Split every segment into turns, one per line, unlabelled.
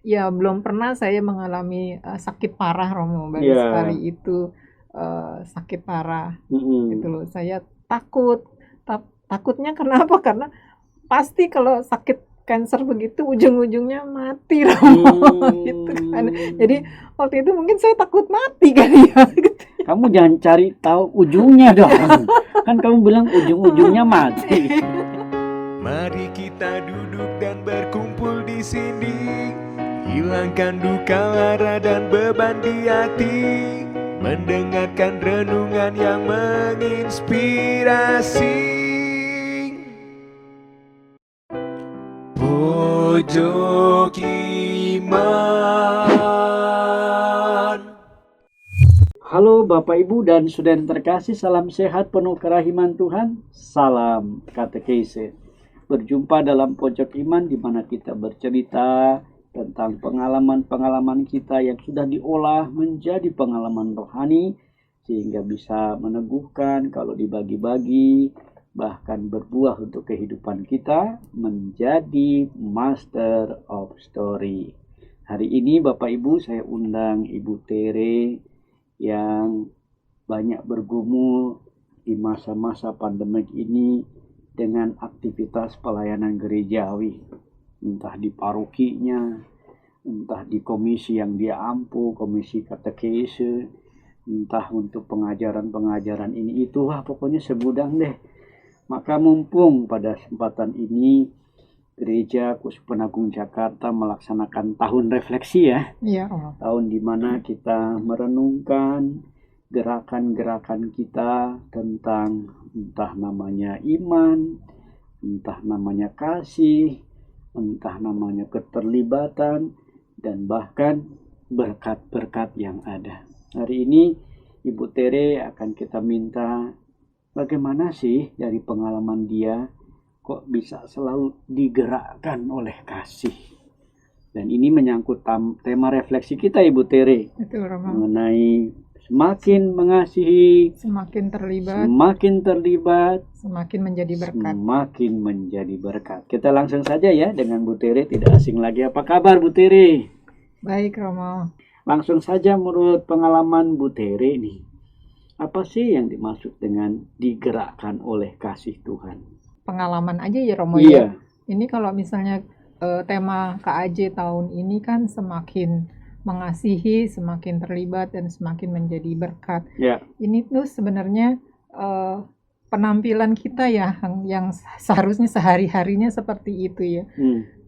Ya belum pernah saya mengalami, sakit parah Romo, baru
Ya,
sekali itu, sakit parah gitu
mm-mm.
loh. Saya takut, takutnya kenapa? Karena pasti kalau sakit kanker begitu ujung-ujungnya mati Romo, gitu kan. Jadi
Hmm,
waktu itu mungkin saya takut mati kali ya, gitu.
kamu jangan cari tahu ujungnya dong. Kan kamu bilang ujung-ujungnya mati.
Mari kita duduk dan berkumpul di sini, hilangkan duka lara dan beban di hati, mendengarkan renungan yang menginspirasi. Pojok Iman.
Halo Bapak Ibu dan saudara terkasih, salam sehat penuh kerahiman Tuhan. Salam katekese. Berjumpa dalam Pojok Iman di mana kita bercerita tentang pengalaman-pengalaman kita yang sudah diolah menjadi pengalaman rohani sehingga bisa meneguhkan kalau dibagi-bagi, bahkan berbuah untuk kehidupan kita menjadi master of story. Hari ini Bapak Ibu saya undang Ibu Tere yang banyak bergumul di masa-masa pandemik ini dengan aktivitas pelayanan gerejawi, entah di parokinya, entah di komisi yang dia ampu, komisi katekese, entah untuk pengajaran-pengajaran ini itu, wah pokoknya segudang deh. Maka mumpung pada kesempatan ini Gereja Kuskupan Agung Jakarta melaksanakan tahun refleksi ya,
Iya Romo.
tahun di mana kita merenungkan gerakan-gerakan kita tentang entah namanya iman, entah namanya kasih, entah namanya keterlibatan, dan bahkan berkat-berkat yang ada. Hari ini Ibu Tere akan kita minta bagaimana sih dari pengalaman dia kok bisa selalu digerakkan oleh kasih. Dan ini menyangkut tema refleksi kita Ibu Tere
Betul Romo.
mengenai semakin mengasihi,
Semakin terlibat,
semakin
menjadi berkat.
semakin menjadi berkat. Kita langsung saja ya dengan Bu Tere, tidak asing lagi. Apa kabar Bu Tere?
Baik Romo.
Langsung saja menurut pengalaman Bu Tere nih, apa sih yang dimaksud dengan digerakkan oleh kasih Tuhan?
Pengalaman aja ya Romo ya.
Iya,
Ini kalau misalnya tema KAJ tahun ini kan semakin mengasihi, semakin terlibat dan semakin menjadi berkat.
ya.
Ini tuh sebenarnya penampilan kita ya yang seharusnya sehari-harinya seperti itu ya.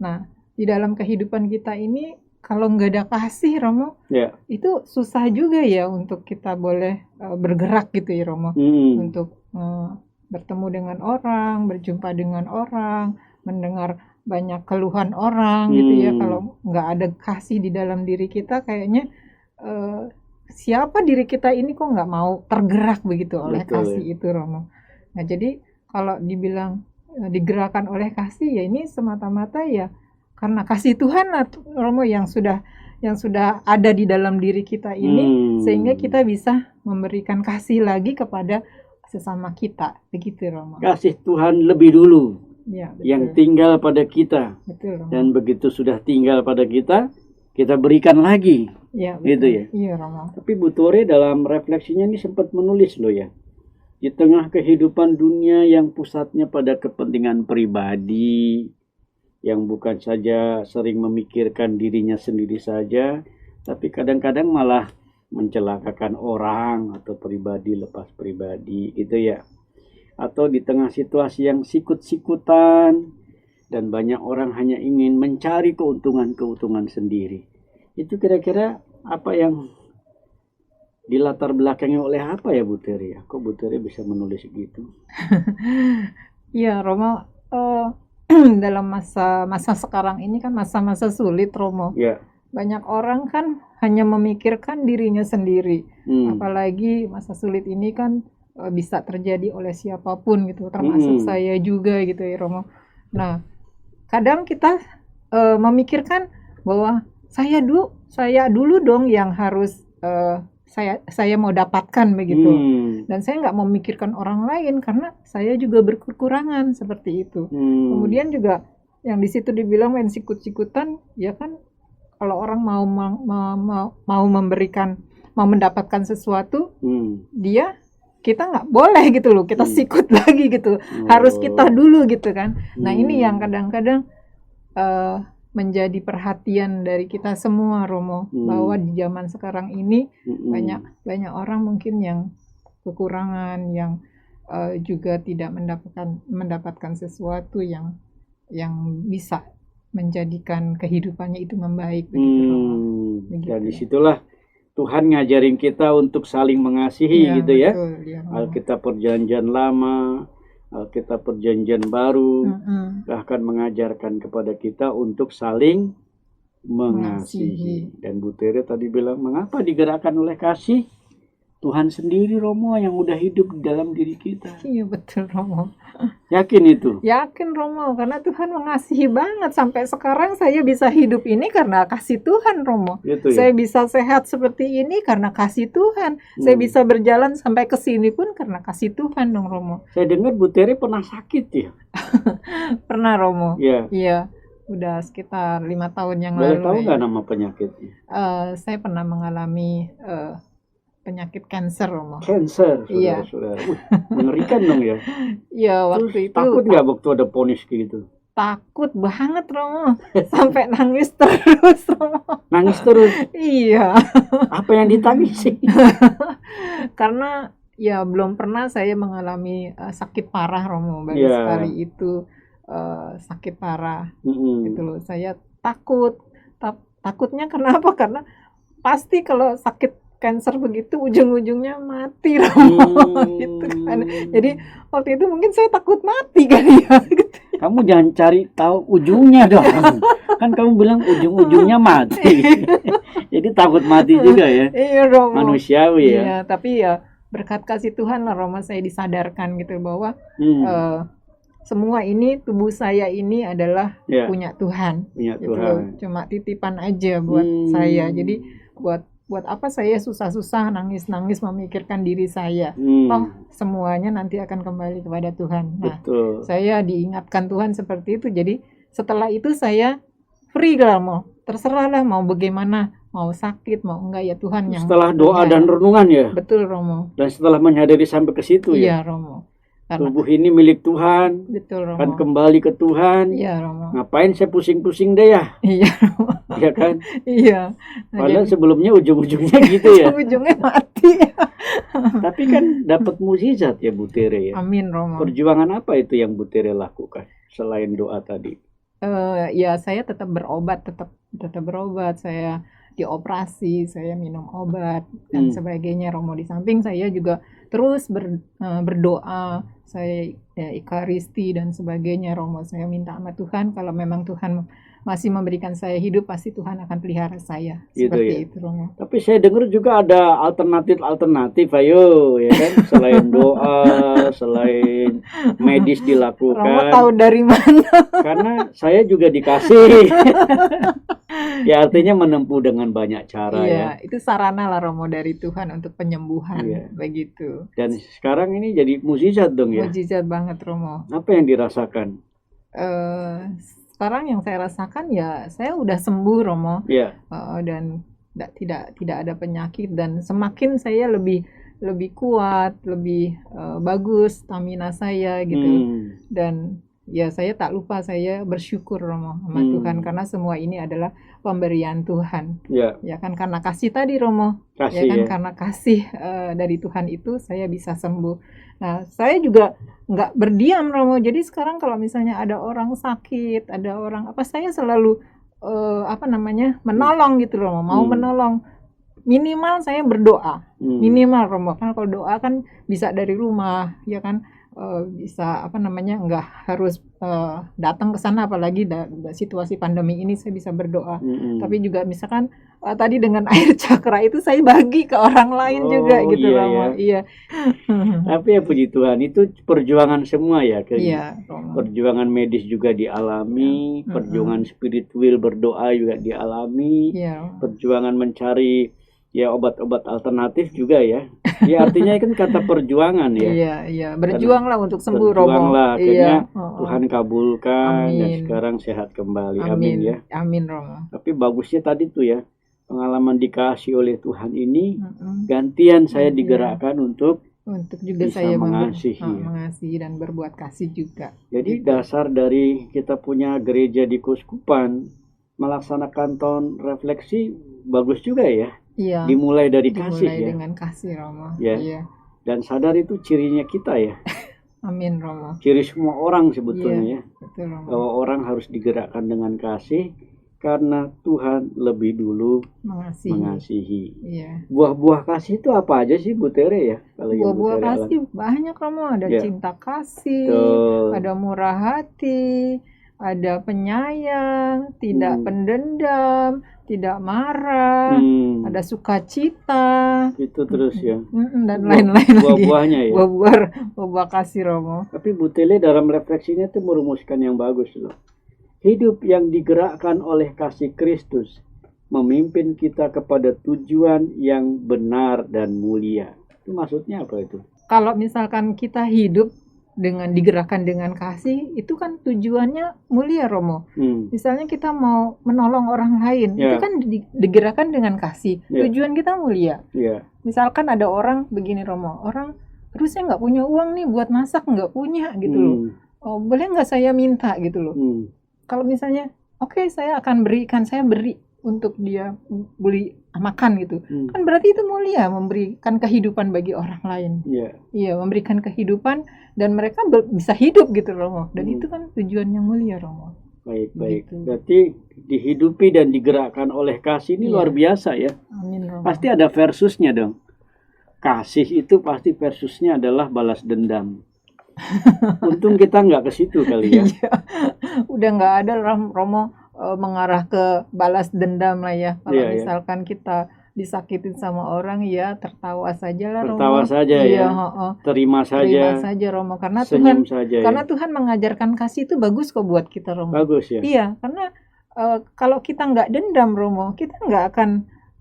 Nah, di dalam kehidupan kita ini kalau nggak ada kasih Romo,
Ya.
itu susah juga ya untuk kita boleh bergerak gitu ya Romo, untuk bertemu dengan orang, berjumpa dengan orang, mendengar banyak keluhan orang gitu ya. Kalau nggak ada kasih di dalam diri kita, kayaknya siapa diri kita ini kok nggak mau tergerak begitu oleh
Betul,
kasih
ya.
itu Romo. Nah jadi kalau dibilang digerakkan oleh kasih ya ini semata-mata ya karena kasih Tuhan lah Romo yang sudah ada di dalam diri kita ini sehingga kita bisa memberikan kasih lagi kepada sesama kita begitu Romo.
Kasih Tuhan lebih dulu
Ya, betul.
yang tinggal pada kita.
Betul Romo.
Dan begitu sudah tinggal pada kita berikan lagi.
Ya, betul.
Gitu ya.
Iya Romo.
Tapi Bu Tore dalam refleksinya ini sempat menulis loh ya. Di tengah kehidupan dunia yang pusatnya pada kepentingan pribadi, yang bukan saja sering memikirkan dirinya sendiri saja, tapi kadang-kadang malah mencelakakan orang atau pribadi lepas pribadi gitu ya. Atau di tengah situasi yang sikut-sikutan dan banyak orang hanya ingin mencari keuntungan-keuntungan sendiri. Itu kira-kira apa yang dilatar belakangi oleh apa ya Bu Teri ya? Kok Bu Teri bisa menulis gitu?
Iya Romo, dalam masa sekarang ini kan masa-masa sulit Romo.
Ya.
Banyak orang kan hanya memikirkan dirinya sendiri. Apalagi masa sulit ini kan bisa terjadi oleh siapapun gitu, termasuk saya juga gitu ya Romo. Nah, kadang kita memikirkan bahwa saya dulu dong yang harus saya mau dapatkan begitu. Dan saya nggak memikirkan orang lain karena saya juga berkekurangan seperti itu. Kemudian juga yang di situ dibilang main sikut-sikutan, ya kan kalau orang mau memberikan, mau mendapatkan sesuatu, kita nggak boleh gitu loh, kita sikut lagi gitu, harus kita dulu gitu kan. Nah ini yang kadang-kadang menjadi perhatian dari kita semua, Romo, bahwa di zaman sekarang ini banyak orang mungkin yang kekurangan, yang juga tidak mendapatkan sesuatu yang bisa menjadikan kehidupannya itu membaik, begitu, Romo. Begitu.
Dan disitulah Tuhan ngajarin kita untuk saling mengasihi, gitu ya.
Betul, ya,
Alkitab Perjanjian Lama, Alkitab Perjanjian Baru, bahkan mengajarkan kepada kita untuk saling mengasihi. Dan Bu Tere tadi bilang, mengapa digerakkan oleh kasih? Tuhan sendiri, Romo, yang udah hidup di dalam diri kita.
Iya, betul, Romo.
Yakin itu?
Yakin, Romo, karena Tuhan mengasihi banget. Sampai sekarang saya bisa hidup ini karena kasih Tuhan, Romo.
Gitu ya?
Saya bisa sehat seperti ini karena kasih Tuhan. Saya bisa berjalan sampai ke sini pun karena kasih Tuhan dong, Romo.
Saya dengar Bu Tere pernah sakit ya?
Pernah, Romo.
Iya.
Iya, udah sekitar 5 tahun yang
Boleh
lalu.
tahu nggak nama penyakitnya?
Saya pernah mengalami penyakit kanker, Romo.
Cancer,
Iya.
saudara-saudara. Mengerikan dong ya.
Iya, waktu
Terus
itu
takut nggak waktu ada ponis gitu?
takut banget, Romo. Sampai nangis terus, Romo.
Nangis terus.
Iya.
Apa yang ditangisi?
Karena ya belum pernah saya mengalami sakit parah, Romo. Baru
Iya.
sekali itu sakit parah gitu loh. Saya takut. Takutnya kenapa? Karena pasti kalau sakit kanker begitu ujung-ujungnya mati, Romo. Gitu kan. Jadi waktu itu mungkin saya takut mati kan ya.
Kamu jangan cari tahu ujungnya dong. Kan kamu bilang ujung-ujungnya mati. Jadi takut mati juga ya.
Iya, Romo.
Manusiawi ya.
Iya, tapi ya berkat kasih Tuhan lah, Romo, saya disadarkan gitu bahwa semua ini, tubuh saya ini adalah punya Tuhan.
Punya
gitu
Tuhan.
loh. Cuma titipan aja buat saya. Jadi buat apa saya susah-susah nangis-nangis memikirkan diri saya. Toh semuanya nanti akan kembali kepada Tuhan. Nah,
Betul.
saya diingatkan Tuhan seperti itu. Jadi setelah itu saya free lah, mau terserah lah mau bagaimana, mau sakit mau enggak, ya Tuhan yang
Setelah doa dan renungan ya.
Betul, Romo.
Dan setelah menyadari sampai ke situ ya.
Iya, Romo. Karena,
tubuh ini milik Tuhan.
Betul, Romo.
Kan kembali ke Tuhan.
Iya, Romo.
Ngapain saya pusing-pusing deh ya?
Iya, Romo.
Iya kan?
Iya. Nah,
Padahal sebelumnya ujung-ujungnya gitu ya.
Ujungnya mati.
Tapi kan dapat mukjizat ya Bu Tere ya.
Amin, Romo.
Perjuangan apa itu yang Bu Tere lakukan selain doa tadi?
Ya saya tetap berobat, tetap berobat. Saya dioperasi, saya minum obat dan sebagainya, Romo. Di samping saya juga terus berdoa, saya Ekaristi dan sebagainya, Romo. Saya minta sama Tuhan, kalau memang Tuhan masih memberikan saya hidup, pasti Tuhan akan pelihara saya.
Gitu
Seperti
ya?
itu, Romo.
Tapi saya dengar juga ada alternatif, ayo ya kan, selain doa, selain medis
Romo
dilakukan.
tahu dari mana?
Karena saya juga dikasih. Ya artinya menempuh dengan banyak cara ya.
Iya, itu sarana lah, Romo, dari Tuhan untuk penyembuhan,
Iya.
begitu.
Dan sekarang ini jadi mukjizat dong ya.
Mujizat banget, Romo.
Apa yang dirasakan?
Sekarang yang saya rasakan ya saya udah sembuh, Romo.
Ya.
Dan tidak ada penyakit, dan semakin saya lebih kuat, lebih bagus stamina saya gitu. Dan ya saya tak lupa, saya bersyukur, Romo, sama Tuhan, karena semua ini adalah pemberian Tuhan.
Ya.
Ya kan, karena kasih tadi, Romo.
Kasih
ya kan,
ya.
karena kasih dari Tuhan itu saya bisa sembuh. Nah, saya juga nggak berdiam, Romo. Jadi sekarang kalau misalnya ada orang sakit, ada orang apa, saya selalu menolong gitu, Romo. Mau menolong. Minimal saya berdoa. Minimal, Romo. Kan kalau doa kan bisa dari rumah, ya kan. Bisa nggak harus datang ke sana, apalagi situasi pandemi ini saya bisa berdoa. Tapi juga misalkan tadi dengan air cakra itu saya bagi ke orang lain juga gitu,
iya,
Romo. Iya.
Tapi ya puji Tuhan, itu perjuangan semua ya.
Iya, Romo.
Perjuangan medis juga dialami, perjuangan spiritual berdoa juga dialami,
Iya.
perjuangan mencari ya obat-obat alternatif juga ya. Ya artinya kan kata perjuangan ya.
Iya, iya, berjuanglah untuk sembuh Romo.
Berjuanglah, akhirnya
Iya,
Tuhan kabulkan dan
Amin.
sekarang sehat kembali.
Amin,
Amin ya.
amin Romo.
Tapi bagusnya tadi tuh ya, pengalaman dikasih oleh Tuhan ini
Mm-mm.
gantian saya
Iya.
digerakkan untuk
Juga
bisa
saya
mengasihi, ya.
mengasihi dan berbuat kasih juga.
Jadi dasar dari kita punya gereja di Kuskupan melaksanakan tahun refleksi bagus juga ya.
Iya.
Dimulai dari kasih
Dimulai
ya.
dengan kasih Romo.
Ya.
Iya.
Dan sadar itu cirinya kita ya.
Amin Romo.
Ciri semua orang sebetulnya ya.
Betul Romo.
Bahwa orang harus digerakkan dengan kasih karena Tuhan lebih dulu mengasihi.
Iya.
Buah-buah kasih itu apa aja sih Bu Tere ya? Kalau yang Bu
Buah-buah
Tere
kasih banyak Romo, ada
Ya.
cinta kasih,
Tuh.
ada murah hati, ada penyayang, tidak
Hmm.
pendendam, tidak marah, ada sukacita,
itu terus ya.
Dan lain-lain lagi.
Buah-buahnya ya.
Buah-buah kasih Romo.
Tapi Bu Tele dalam refleksinya itu merumuskan yang bagus loh. Hidup yang digerakkan oleh kasih Kristus memimpin kita kepada tujuan yang benar dan mulia. Itu maksudnya apa itu?
Kalau misalkan kita hidup dengan digerakkan dengan kasih, itu kan tujuannya mulia Romo. Misalnya kita mau menolong orang lain, itu kan digerakkan dengan kasih. Tujuan kita mulia. Misalkan ada orang begini Romo, orang harusnya nggak punya uang nih buat masak, nggak punya gitu loh. Oh, boleh nggak saya minta gitu loh. Kalau misalnya, oke, saya akan berikan, saya beri untuk dia beli makan gitu. Kan berarti itu mulia, memberikan kehidupan bagi orang lain. Iya, memberikan kehidupan dan mereka bisa hidup gitu Romo. Dan itu kan tujuan yang mulia Romo.
Baik.
Begitu.
Berarti dihidupi dan digerakkan oleh kasih ini luar biasa ya.
Amin Romo.
Pasti ada versusnya dong. Kasih itu pasti versusnya adalah balas dendam. Untung kita nggak ke situ kali ya.
Iya. Udah nggak ada Romo mengarah ke balas dendam lah ya. Kalau misalkan kita disakitin sama orang ya tertawa saja lah Romo.
Tertawa saja ya. Terima saja
Romo, karena
senyum
Tuhan
saja
karena Tuhan mengajarkan kasih itu bagus kok buat kita Romo.
Bagus ya.
Iya, karena kalau kita nggak dendam Romo, kita nggak akan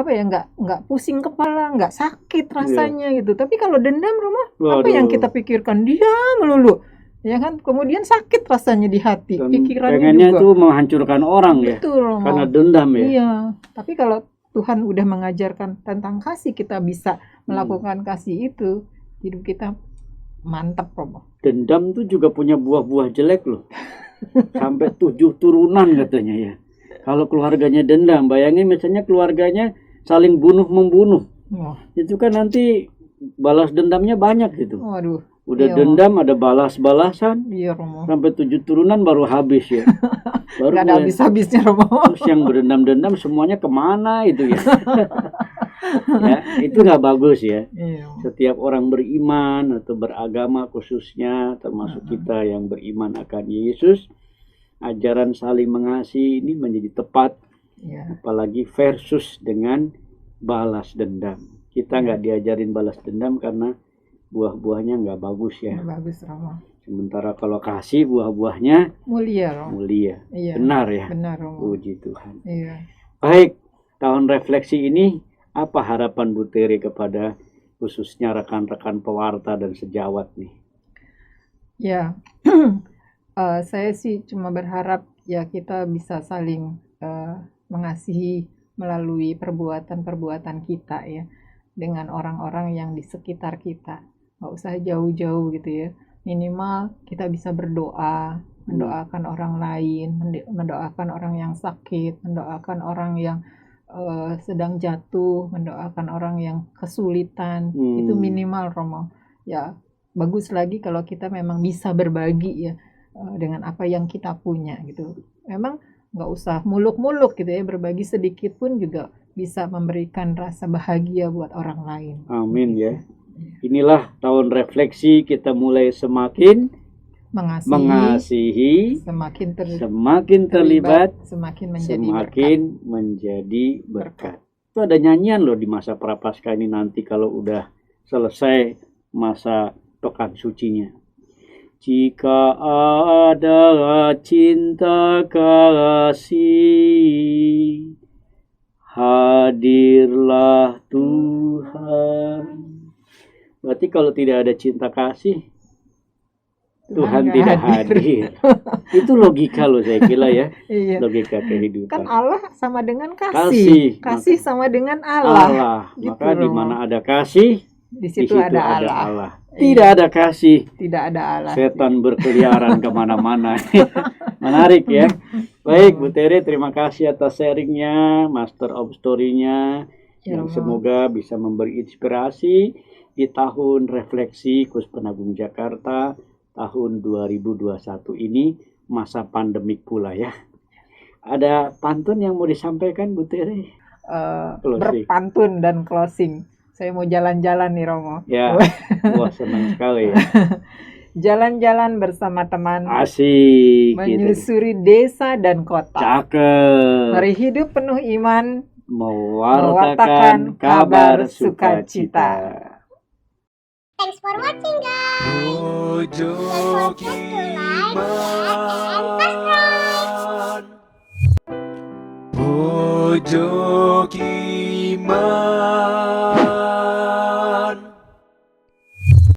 nggak pusing kepala, nggak sakit rasanya gitu. Tapi kalau dendam Romo, apa yang kita pikirkan? Dia melulu, ya kan? Kemudian sakit rasanya di hati, pikirannya
pengennya
juga.
Itu menghancurkan orang.
Betul,
ya.
Romo.
Karena dendam ya.
Iya, tapi kalau Tuhan udah mengajarkan tentang kasih, kita bisa melakukan kasih itu, hidup kita mantap Romo.
Dendam tuh juga punya buah-buah jelek loh. Sampai 7 turunan katanya ya. Kalau keluarganya dendam, bayangin misalnya keluarganya saling bunuh-membunuh. Itu kan nanti balas dendamnya banyak gitu.
Waduh.
Udah dendam ada balas-balasan.
Iya Romo.
Sampai 7 turunan baru habis ya. Baru
gak ada habis-habisnya Romo.
Terus yang berdendam-dendam semuanya kemana itu ya. Ya, itu nggak bagus ya. Setiap orang beriman atau beragama khususnya termasuk kita yang beriman akan Yesus, ajaran saling mengasihi ini menjadi tepat. Apalagi versus dengan balas dendam. Kita nggak diajarin balas dendam karena buah-buahnya nggak bagus ya.
Nggak bagus Romo.
Sementara kalau kasih buah-buahnya
mulia Romo.
Mulia.
Iya,
benar ya.
Benar Romo.
Puji Tuhan.
Iya.
Baik, tahun refleksi ini apa harapan Bu Tere kepada khususnya rekan-rekan pewarta dan sejawat nih?
Ya, saya sih cuma berharap ya kita bisa saling mengasihi melalui perbuatan-perbuatan kita ya dengan orang-orang yang di sekitar kita. Nggak usah jauh-jauh gitu ya. Minimal kita bisa berdoa, mendoakan orang lain, mendoakan orang yang sakit, mendoakan orang yang sedang jatuh, mendoakan orang yang kesulitan. Itu minimal Romo. Ya, bagus lagi kalau kita memang bisa berbagi ya dengan apa yang kita punya gitu. Memang nggak usah muluk-muluk gitu ya, berbagi sedikit pun juga bisa memberikan rasa bahagia buat orang lain.
Amin ya. Inilah tahun refleksi, kita mulai semakin mengasihi, semakin terlibat, semakin menjadi berkat. Itu ada nyanyian loh di masa Prapaskah ini nanti kalau udah selesai masa pekan sucinya. Jika ada cinta kasih, hadirlah Tuhan. Berarti kalau tidak ada cinta kasih, Tuhan
nggak
tidak hadir. Itu logika loh saya kira ya,
Iya.
logika
Kan
kehidupan.
Allah sama dengan
Kasih.
kasih. Kasih sama dengan Allah. Gitu,
Maka di
Romo.
mana ada kasih,
Di
di
situ ada
ada
Allah.
Allah.
Iya.
Tidak ada kasih,
Tidak ada Allah.
setan berkeliaran kemana-mana. Menarik ya. Baik Bu Tere, terima kasih atas sharingnya, Master of Story-nya,
Ya,
yang
Romo.
semoga bisa memberi inspirasi di tahun refleksi Kus Penagung Jakarta tahun 2021 ini, masa pandemik pula ya. Ada pantun yang mau disampaikan Bu Tere? Closing.
Berpantun dan closing. Saya mau jalan-jalan nih, Romo.
Ya, wah senang sekali ya.
Jalan-jalan bersama teman,
Asik gitu.
menyusuri desa dan kota.
Cakep.
Mari hidup penuh iman,
Mewartakan kabar sukacita.
Thanks for watching, guys.
Pojok Iman. Pojok Iman.